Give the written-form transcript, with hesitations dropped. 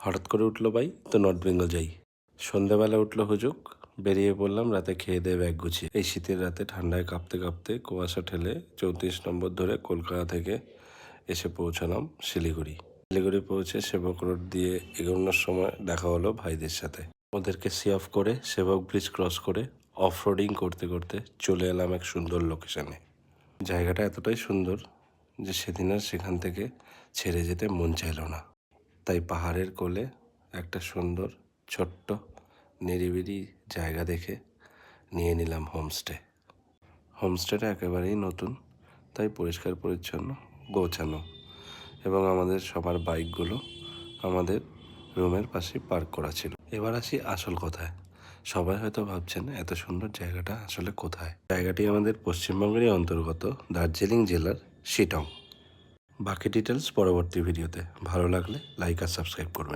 হঠাৎ করে উঠলো ভাই তো নর্থ বেঙ্গল যাই। সন্ধেবেলা উঠলো হুজুক, বেরিয়ে পড়লাম রাতে খেয়ে দিয়ে ব্যাগ গুছিয়ে। এই শীতের রাতে ঠান্ডায় কাঁপতে কাঁপতে কুয়াশা ঠেলে 34 নম্বর ধরে কলকাতা থেকে এসে পৌঁছালাম শিলিগুড়ি। শিলিগুড়ি পৌঁছে সেবক রোড দিয়ে এগোনোর সময় দেখা হলো ভাইদের সাথে। ওদেরকে সি অফ করে সেবক ব্রিজ ক্রস করে অফ রোডিং করতে করতে চলে এলাম এক সুন্দর লোকেশনে। জায়গাটা এতটাই সুন্দর যে সেদিন আর সেখান থেকে ছেড়ে যেতে মন চাইল না। তাই পাহাড়ের কোলে একটা সুন্দর ছোট্ট নিরিবিলি জায়গা দেখে নিয়ে নিলাম হোমস্টে। হোমস্টেটা একেবারেই নতুন, তাই পরিষ্কার পরিচ্ছন্ন, গোছানো, এবং আমাদের সবার বাইকগুলো আমাদের রুমের পাশে পার্ক করা ছিল। এবার আসি আসল কথায়। সবাই হয়তো ভাবছেন এত সুন্দর জায়গাটা আসলে কোথায়। জায়গাটি আমাদের পশ্চিমবঙ্গেরই অন্তর্গত দার্জিলিং জেলার শিটং। বাকি ডিটেলস পরবর্তী ভিডিওতে। ভালো লাগলে লাইক আর সাবস্ক্রাইব করবেন।